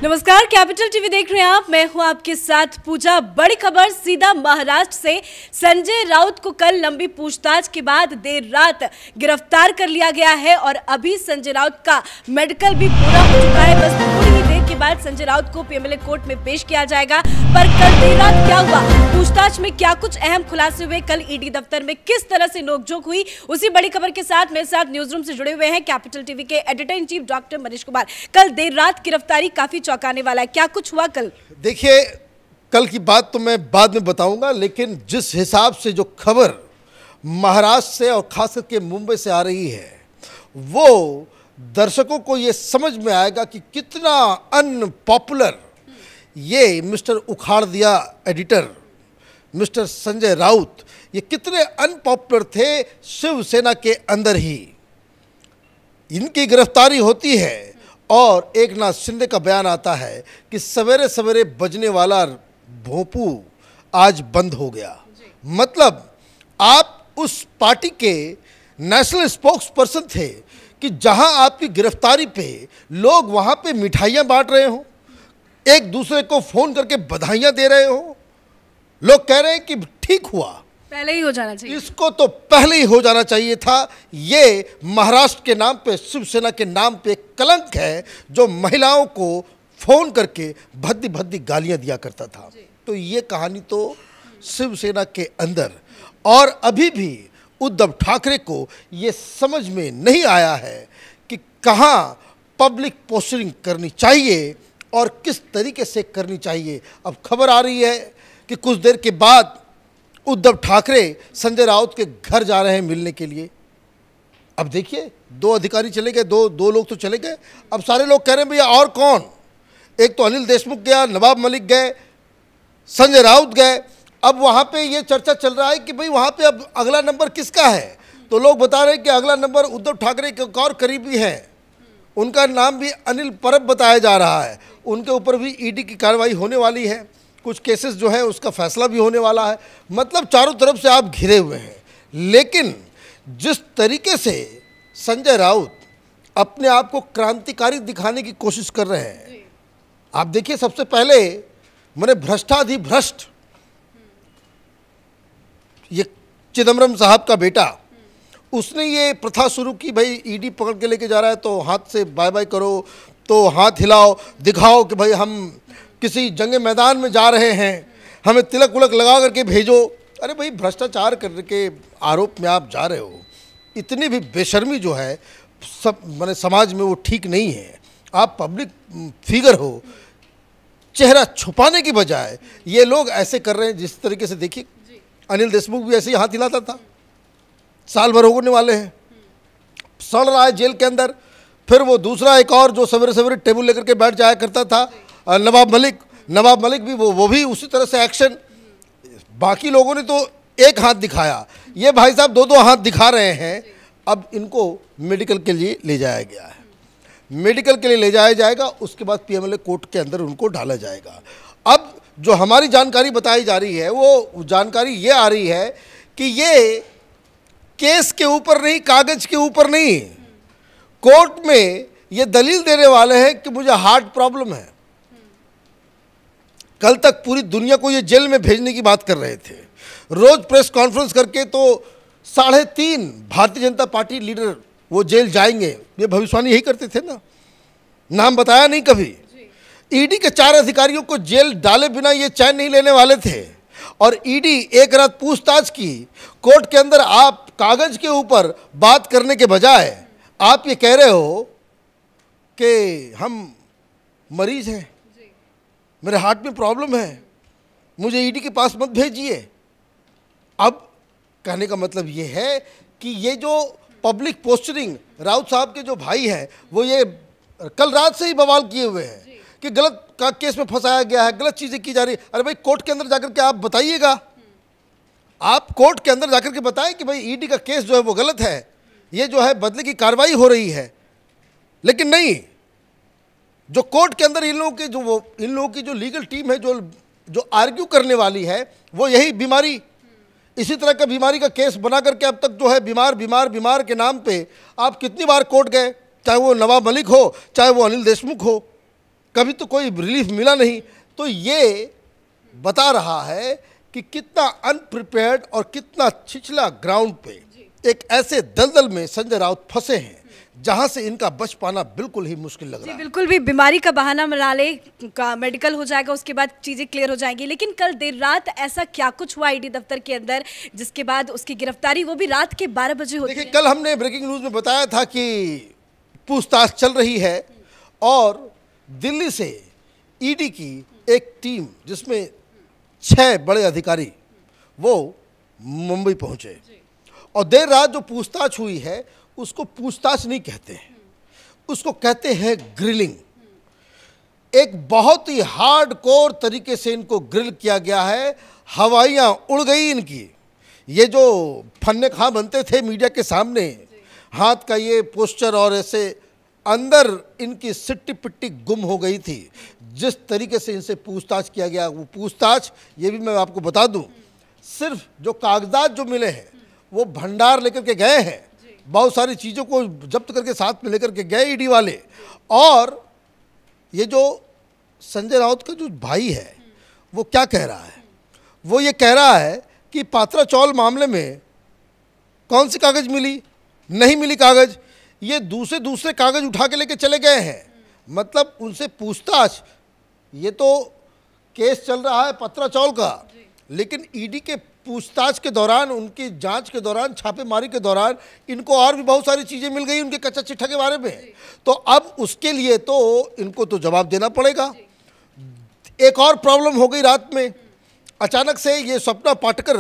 नमस्कार, capital TV देख रहे हैं आप। मैं हूं आपके साथ पूजा। बड़ी खबर सीधा महाराष्ट्र से। संजय राउत को कल लंबी पूछताछ के बाद देर रात गिरफ्तार कर लिया गया है और अभी संजय राउत का मेडिकल भी पूरा हो चुका है। बस थोड़ी ही देर के बाद संजय राउत को पीएमएलए कोर्ट में पेश किया जाएगा। पर कल देर रात क्या हुआ, पूछताछ में क्या कुछ अहम खुलासे हुए, कल ईडी दफ्तर में किस तरह से नोकझोंक हुई, उसी बड़ी खबर के साथ मेरे साथ न्यूज रूम से जुड़े हुए हैं कैपिटल टीवी के editor in chief doctor Manish Kumar. कल देर रात गिरफ्तारी काफी चौंकाने वाला है, क्या कुछ हुआ कल? देखिए, कल की बात तो मैं बाद में बताऊंगा, लेकिन जिस हिसाब से जो खबर महाराष्ट्र से और खास करके मुंबई से आ रही है, वो दर्शकों को ये समझ में आएगा कि कितना अनपॉपुलर ये मिस्टर उखाड़ दिया एडिटर मिस्टर संजय राउत, ये कितने अनपॉपुलर थे शिवसेना के अंदर ही। इनकी गिरफ्तारी होती है और एक नाथ शिंदे का बयान आता है कि सवेरे सवेरे बजने वाला भोंपू आज बंद हो गया। मतलब आप उस पार्टी के नेशनल स्पोक्स पर्सन थे कि जहां आपकी गिरफ्तारी पे लोग वहां पे मिठाइयां बांट रहे हो, एक दूसरे को फोन करके बधाइयां दे रहे हो, लोग कह रहे हैं कि ठीक हुआ, पहले ही हो जाना चाहिए, इसको तो पहले ही हो जाना चाहिए था। ये महाराष्ट्र के नाम पे, शिवसेना के नाम पे कलंक है, जो महिलाओं को फोन करके भद्दी भद्दी गालियां दिया करता था। तो ये कहानी तो शिवसेना के अंदर, और अभी भी उद्धव ठाकरे को ये समझ में नहीं आया है कि कहाँ पब्लिक पोस्टरिंग करनी चाहिए और किस तरीके से करनी चाहिए। अब खबर आ रही है कि कुछ देर के बाद उद्धव ठाकरे संजय राउत के घर जा रहे हैं मिलने के लिए। अब देखिए, दो अधिकारी चले गए, दो लोग तो चले गए। अब सारे लोग कह रहे हैं भैया और कौन? एक तो अनिल देशमुख गया, नवाब मलिक गए, संजय राउत गए। अब वहाँ पे ये चर्चा चल रहा है कि भाई वहाँ पे अब अगला नंबर किसका है? तो लोग बता रहे हैं कि अगला नंबर उद्धव ठाकरे के एक और करीबी हैं, उनका नाम भी अनिल परब बताया जा रहा है। उनके ऊपर भी ईडी की कार्रवाई होने वाली है, कुछ केसेस जो है उसका फैसला भी होने वाला है। मतलब चारों तरफ से आप घिरे हुए हैं। लेकिन जिस तरीके से संजय राउत अपने आप को क्रांतिकारी दिखाने की कोशिश कर रहे हैं, आप देखिए, सबसे पहले मैंने भ्रष्टाधिभ्रष्ट, ये चिदम्बरम साहब का बेटा, उसने ये प्रथा शुरू की, भाई ईडी पकड़ के लेके जा रहा है तो हाथ से बाय बाय करो, तो हाथ हिलाओ, दिखाओ कि भाई हम किसी जंगे मैदान में जा रहे हैं, हमें तिलक उलक लगा करके भेजो। अरे भाई, भ्रष्टाचार करने के आरोप में आप जा रहे हो, इतनी भी बेशर्मी जो है सब माने समाज में वो ठीक नहीं है। आप पब्लिक फिगर हो, चेहरा छुपाने की बजाय ये लोग ऐसे कर रहे हैं जिस तरीके से। देखिए, अनिल देशमुख भी ऐसे ही हाथ हिलाता था, साल भर होने वाले हैं, सड़ रहा है जेल के अंदर। फिर वो दूसरा एक और जो सवेरे सवेरे टेबल लेकर के बैठ जाया करता था, नवाब मलिक भी वो भी उसी तरह से एक्शन। बाकी लोगों ने तो एक हाथ दिखाया, ये भाई साहब दो हाथ दिखा रहे हैं। अब इनको मेडिकल के लिए ले जाया गया है, मेडिकल के लिए ले जाया जाएगा, उसके बाद पीएमएलए कोर्ट के अंदर उनको डाला जाएगा। अब जो हमारी जानकारी बताई जा रही है, वो जानकारी ये आ रही है कि ये केस के ऊपर नहीं, कागज के ऊपर नहीं, कोर्ट में ये दलील देने वाले हैं कि मुझे हार्ट प्रॉब्लम है। कल तक पूरी दुनिया को ये जेल में भेजने की बात कर रहे थे। रोज प्रेस कॉन्फ्रेंस करके तो 3.5 भारतीय जनता पार्टी लीडर वो जेल जाएंगे, ये भविष्यवाणी यही करते थे ना, नाम बताया नहीं कभी। ईडी के 4 अधिकारियों को जेल डाले बिना ये चैन नहीं लेने वाले थे, और ईडी एक रात पूछताछ की कोर्ट के अंदर। आप कागज के ऊपर बात करने के बजाय आप ये कह रहे हो कि हम मरीज हैं, मेरे हार्ट में प्रॉब्लम है, मुझे ईडी के पास मत भेजिए। अब कहने का मतलब ये है कि ये जो पब्लिक पोस्टरिंग राउत साहब के जो भाई हैं, वो ये कल रात से ही बवाल किए हुए हैं कि गलत का केस में फंसाया गया है, गलत चीज़ें की जा रही है। अरे भाई, कोर्ट के अंदर जाकर के आप बताइएगा, आप कोर्ट के अंदर जाकर के बताएं कि भाई ईडी का केस जो है वो गलत है, ये जो है बदले की कार्रवाई हो रही है। लेकिन नहीं, जो कोर्ट के अंदर इन लोगों की जो लीगल टीम है, जो आर्ग्यू करने वाली है, वो यही बीमारी, इसी तरह का बीमारी का केस बना करके अब तक जो है बीमार के नाम पे आप कितनी बार कोर्ट गए, चाहे वो नवाब मलिक हो, चाहे वो अनिल देशमुख हो। कभी तो कोई रिलीफ मिला नहीं। तो ये बता रहा है कि कितना अनप्रिपेयर्ड और कितना छिछला ग्राउंड पे एक ऐसे दलदल में संजय राउत फंसे हैं जहां से इनका बच पाना बिल्कुल ही मुश्किल लग रहा है। बिल्कुल भी बीमारी का बहाना बना ले, का मेडिकल हो जाएगा, उसके बाद चीजें क्लियर हो जाएंगी। लेकिन कल देर रात ऐसा क्या कुछ हुआ ईडी दफ्तर के अंदर जिसके बाद उसकी गिरफ्तारी वो भी रात के 12 बजे होती है? देखिए, कल हमने ब्रेकिंग न्यूज में बताया था कि पूछताछ चल रही है और दिल्ली से ईडी की एक टीम जिसमें 6 बड़े अधिकारी वो मुंबई पहुंचे और देर रात जो पूछताछ हुई है उसको पूछताछ नहीं कहते हैं, उसको कहते हैं ग्रिलिंग। एक बहुत ही हार्डकोर तरीके से इनको ग्रिल किया गया है। हवाइयाँ उड़ गई इनकी। ये जो फन्ने खा बनते थे मीडिया के सामने, हाथ का ये पोस्चर और ऐसे अंदर इनकी सिट्टी पिट्टी गुम हो गई थी। जिस तरीके से इनसे पूछताछ किया गया, वो पूछताछ, ये भी मैं आपको बता दूं, सिर्फ जो कागजात जो मिले हैं वो भंडार लेकर के गए हैं, बहुत सारी चीज़ों को जब्त करके साथ में लेकर के गए ईडी वाले। और ये जो संजय राउत का जो भाई है वो क्या कह रहा है, वो ये कह रहा है कि पात्रा चौल मामले में कौन सी कागज़ मिली, नहीं मिली कागज़, ये दूसरे कागज़ उठा के लेके चले गए हैं। मतलब उनसे पूछताछ, ये तो केस चल रहा है पात्रा चौल का, लेकिन ईडी के पूछताछ के दौरान, उनकी जांच के दौरान, छापेमारी के दौरान इनको और भी बहुत सारी चीज़ें मिल गई उनके कच्चा चिट्ठा के बारे में। तो अब उसके लिए तो इनको तो जवाब देना पड़ेगा। एक और प्रॉब्लम हो गई रात में, अचानक से ये स्वप्ना पाटकर,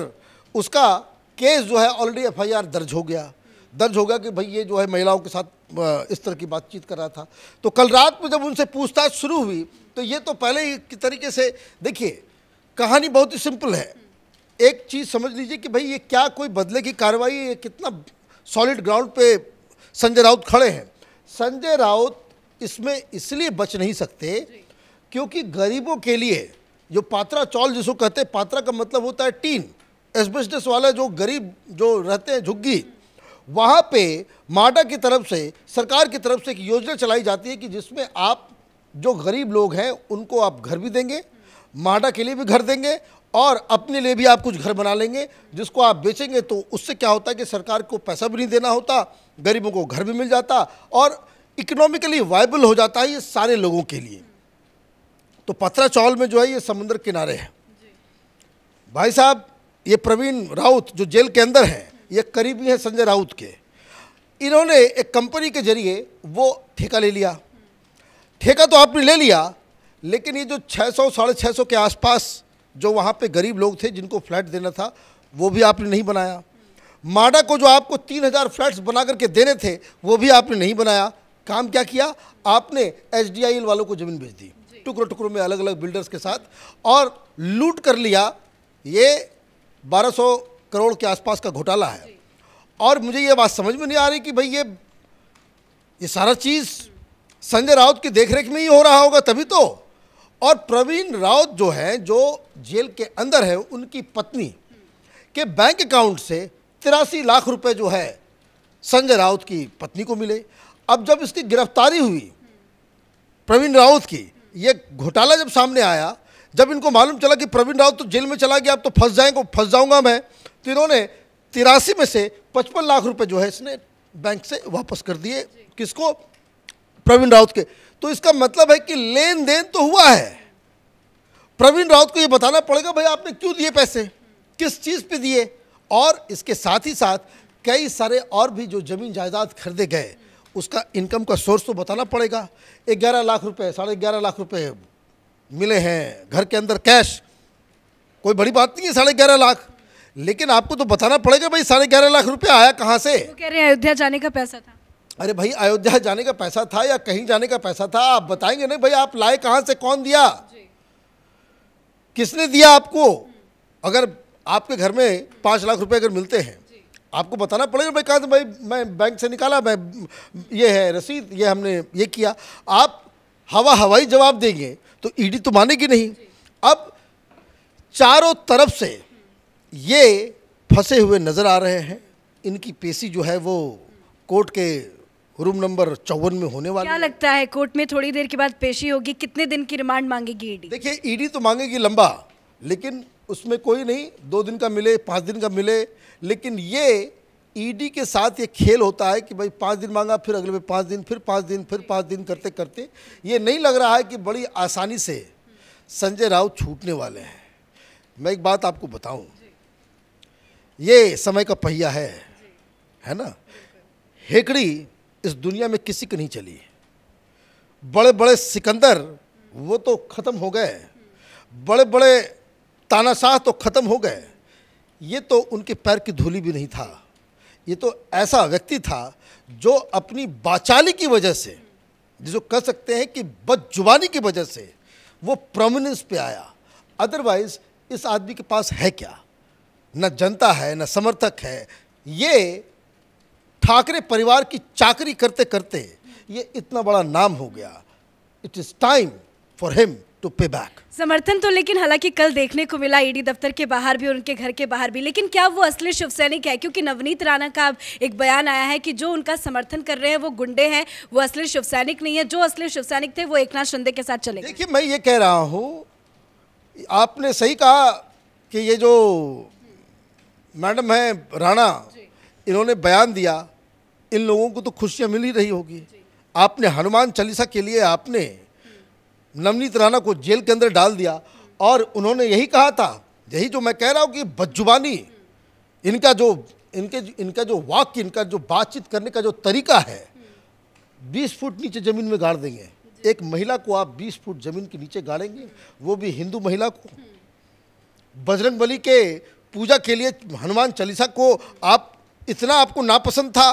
उसका केस जो है ऑलरेडी FIR दर्ज हो गया कि भाई ये जो है महिलाओं के साथ इस तरह की बातचीत कर रहा था। तो कल रात में जब उनसे पूछताछ शुरू हुई तो ये तो पहले ही की तरीके से, देखिए कहानी बहुत ही सिंपल है। एक चीज़ समझ लीजिए कि भाई ये क्या कोई बदले की कार्रवाई है, कितना सॉलिड ग्राउंड पे संजय राउत खड़े हैं। संजय राउत इसमें इसलिए बच नहीं सकते क्योंकि गरीबों के लिए जो पात्रा चौल जिसको कहते हैं, पात्रा का मतलब होता है टीन, एस्बेस्टस वाला जो गरीब जो रहते हैं झुग्गी, वहाँ पे माडा की तरफ से, सरकार की तरफ से एक योजना चलाई जाती है कि जिसमें आप जो गरीब लोग हैं उनको आप घर भी देंगे, माडा के लिए भी घर देंगे और अपने लिए भी आप कुछ घर बना लेंगे जिसको आप बेचेंगे। तो उससे क्या होता है कि सरकार को पैसा भी नहीं देना होता, गरीबों को घर भी मिल जाता और इकोनॉमिकली वायबल हो जाता है ये सारे लोगों के लिए। तो पत्रा चौल में जो है ये समुद्र किनारे है भाई साहब। ये प्रवीण राउत जो जेल के अंदर है, ये करीबी है संजय राउत के। इन्होंने एक कंपनी के जरिए वो ठेका ले लिया। ठेका तो आपने ले लिया, लेकिन ये जो 600 साढ़े 600 के आसपास जो वहाँ पे गरीब लोग थे जिनको फ्लैट देना था वो भी आपने नहीं बनाया। माडा को जो आपको 3000 फ्लैट्स बना करके देने थे वो भी आपने नहीं बनाया। काम क्या किया आपने, SDIL वालों को ज़मीन बेच दी टुकड़ों टुकड़ों में अलग अलग बिल्डर्स के साथ और लूट कर लिया। ये 1200 करोड़ के आसपास का घोटाला है। और मुझे ये बात समझ में नहीं आ रही कि भाई ये सारा चीज़ संजय राउत की देखरेख में ही हो रहा होगा तभी तो। और प्रवीण राउत जो है, जो जेल के अंदर है, उनकी पत्नी के बैंक अकाउंट से 83 लाख रुपए जो है संजय राउत की पत्नी को मिले। अब जब इसकी गिरफ्तारी हुई प्रवीण राउत की, ये घोटाला जब सामने आया, जब इनको मालूम चला कि प्रवीण राउत तो जेल में चला गया, अब तो फंस जाऊंगा मैं, तो इन्होंने 83 में से 55 लाख रुपए जो है इसने बैंक से वापस कर दिए। किसको? प्रवीण राउत के। तो इसका मतलब है कि लेन देन तो हुआ है। प्रवीण राउत को ये बताना पड़ेगा भाई आपने क्यों दिए पैसे, किस चीज़ पे दिए। और इसके साथ ही साथ कई सारे और भी जो ज़मीन जायदाद खरीदे गए उसका इनकम का सोर्स तो बताना पड़ेगा। 11 लाख रुपए, 11.5 लाख रुपए मिले हैं घर के अंदर कैश, कोई बड़ी बात नहीं है 11.5 लाख, लेकिन आपको तो बताना पड़ेगा भाई 11.5 लाख रुपए आया कहाँ से। वो कह रहे हैं अयोध्या जाने का पैसा था। अरे भाई अयोध्या जाने का पैसा था या कहीं जाने का पैसा था, आप बताएंगे नहीं भाई आप लाए कहाँ से, कौन दिया, किसने दिया आपको। अगर आपके घर में 5 लाख रुपए अगर मिलते हैं आपको बताना पड़ेगा भाई कहाँ से, भाई मैं बैंक से निकाला, मैं ये है रसीद, ये हमने ये किया। आप हवाई जवाब देंगे तो ईडी तो मानेगी नहीं। अब चारों तरफ से ये फंसे हुए नज़र आ रहे हैं। इनकी पेशी जो है वो कोर्ट के रूम नंबर 54 में होने वाली क्या लगता है कोर्ट में थोड़ी देर के बाद पेशी होगी, कितने दिन की रिमांड मांगेगी ईडी? देखिए, ईडी तो मांगेगी लंबा, लेकिन उसमें कोई नहीं 2 दिन का मिले 5 दिन का मिले, लेकिन ये ईडी के साथ ये खेल होता है कि भाई 5 दिन मांगा, फिर अगले में 5 दिन, फिर 5 दिन, फिर 5 दिन करते करते ये नहीं लग रहा है कि बड़ी आसानी से संजय राउत छूटने वाले हैं। मैं एक बात आपको बताऊं, ये समय का पहिया है ना। हेकड़ी इस दुनिया में किसी की नहीं चली। बड़े बड़े सिकंदर वो तो खत्म हो गए, बड़े बड़े तानाशाह तो खत्म हो गए, ये तो उनके पैर की धूली भी नहीं था। ये तो ऐसा व्यक्ति था जो अपनी बाचाली की वजह से, जिसको कह सकते हैं कि बदजुबानी की वजह से वो प्रोमिनेंस पे आया। अदरवाइज इस आदमी के पास है क्या? न जनता है, न समर्थक है। ये ठाकरे परिवार की चाकरी करते करते ये इतना बड़ा नाम हो गया। It is time for him to pay back. समर्थन तो लेकिन हालांकि कल देखने को मिला ईडी दफ्तर के बाहर भी और उनके घर के बाहर भी, लेकिन क्या वो असली शिवसैनिक है? क्योंकि नवनीत राणा का एक बयान आया है कि जो उनका समर्थन कर रहे हैं वो गुंडे हैं, वो असली शिवसैनिक नहीं है। जो असली शिवसैनिक थे वो एकनाथ शिंदे के साथ चले गए। देखिए, मैं ये कह रहा हूँ, आपने सही कहा कि ये जो मैडम है राणा, इन्होंने बयान दिया, इन लोगों को तो खुशियाँ मिल ही रही होगी। आपने हनुमान चालीसा के लिए आपने नवनीत राणा को जेल के अंदर डाल दिया, और उन्होंने यही कहा था, यही जो मैं कह रहा हूँ कि बदजुबानी, इनका जो वाक्य, इनका जो बातचीत करने का जो तरीका है, 20 फुट नीचे ज़मीन में गाड़ देंगे। एक महिला को आप 20 फुट ज़मीन के नीचे गाड़ेंगे, वो भी हिंदू महिला को। बजरंग बली के पूजा के लिए हनुमान चालीसा को आप इतना आपको नापसंद था,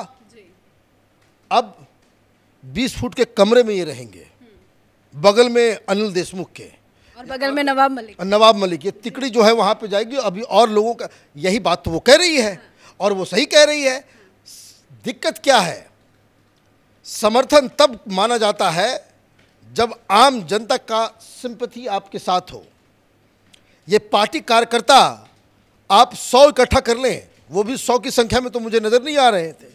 अब 20 फुट के कमरे में ये रहेंगे, बगल में अनिल देशमुख के और बगल में नवाब मलिक। ये तिकड़ी जो है वहाँ पे जाएगी। अभी और लोगों का यही बात तो वो कह रही है, और वो सही कह रही है। दिक्कत क्या है? समर्थन तब माना जाता है जब आम जनता का सिंपैथी आपके साथ हो। ये पार्टी कार्यकर्ता आप 100 इकट्ठा कर लें, वो भी 100 की संख्या में तो मुझे नज़र नहीं आ रहे थे।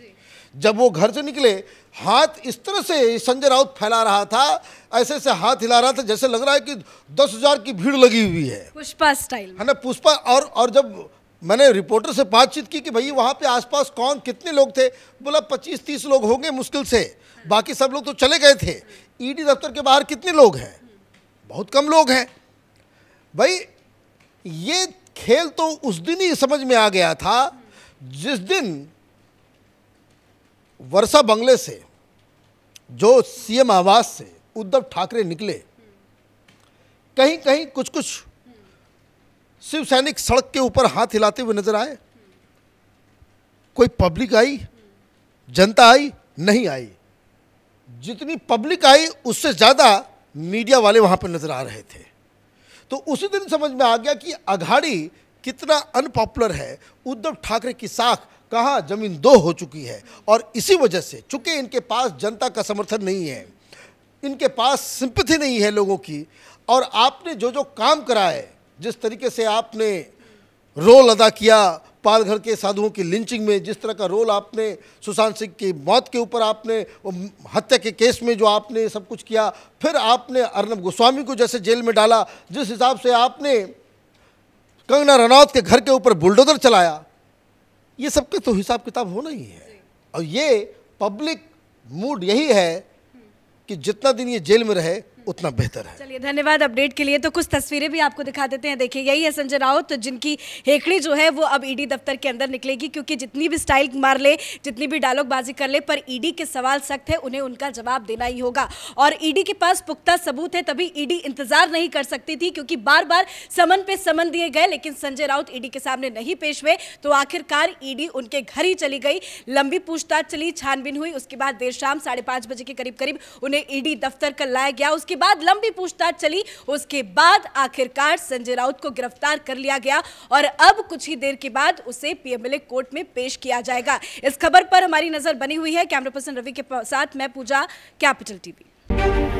जब वो घर से निकले, हाथ इस तरह से संजय राउत फैला रहा था, ऐसे ऐसे हाथ हिला रहा था जैसे लग रहा है कि 10,000 की भीड़ लगी हुई है, पुष्पा स्टाइल है ना, पुष्पा। और जब मैंने रिपोर्टर से बातचीत की कि भाई वहाँ पे आसपास कौन कितने लोग थे, बोला 25-30 लोग होंगे मुश्किल से, बाकी सब लोग तो चले गए थे। ईडी दफ्तर के बाहर कितने लोग हैं? बहुत कम लोग हैं। भाई ये खेल तो उस दिन ही समझ में आ गया था जिस दिन वर्षा बंगले से, जो सीएम आवास से उद्धव ठाकरे निकले, कहीं कहीं कुछ कुछ शिव सैनिक सड़क के ऊपर हाथ हिलाते हुए नजर आए। कोई पब्लिक आई, जनता आई? नहीं आई। जितनी पब्लिक आई उससे ज़्यादा मीडिया वाले वहाँ पर नजर आ रहे थे। तो उसी दिन समझ में आ गया कि अघाड़ी कितना अनपॉपुलर है। उद्धव ठाकरे की साख कहाँ जमीन दो हो चुकी है, और इसी वजह से चूंकि इनके पास जनता का समर्थन नहीं है, इनके पास सिंपैथी नहीं है लोगों की, और आपने जो जो काम कराए, जिस तरीके से आपने रोल अदा किया पालघर के साधुओं की लिंचिंग में, जिस तरह का रोल आपने सुशांत सिंह की मौत के ऊपर, आपने हत्या के केस में जो आपने सब कुछ किया, फिर आपने अर्नब गोस्वामी को जैसे जेल में डाला, जिस हिसाब से आपने कंगना रनौत के घर के ऊपर बुलडोजर चलाया, ये सब का तो हिसाब किताब होना ही है। और ये पब्लिक मूड यही है कि जितना दिन ये जेल में रहे उतना बेहतर है। चलिए, धन्यवाद अपडेट के लिए। तो कुछ तस्वीरें भी आपको दिखा देते हैं। देखिए, यही है संजय राउत, जिनकी हेकड़ी जो है वो अब ईडी दफ्तर के अंदर निकलेगी, क्योंकि जितनी भी स्टाइल मार ले, जितनी भी डायलॉगबाजी कर ले, पर ईडी के सवाल सख्त है, उन्हें उनका जवाब देना ही होगा। और ईडी के पास पुख्ता सबूत है, तभी ईडी इंतजार नहीं कर सकती थी, क्योंकि बार बार समन पे समन दिए गए, लेकिन संजय राउत ईडी के सामने नहीं पेश हुए। तो आखिरकार ईडी उनके घर ही चली गई, लंबी पूछताछ चली, छानबीन हुई। उसके बाद देर शाम 5:30 बजे के करीब उन्हें ईडी दफ्तर कर लाया गया। उसके बाद लंबी पूछताछ चली, उसके बाद आखिरकार संजय राउत को गिरफ्तार कर लिया गया, और अब कुछ ही देर के बाद उसे पीएमएलए कोर्ट में पेश किया जाएगा। इस खबर पर हमारी नजर बनी हुई है। कैमरा पर्सन रवि के साथ मैं पूजा, कैपिटल टीवी।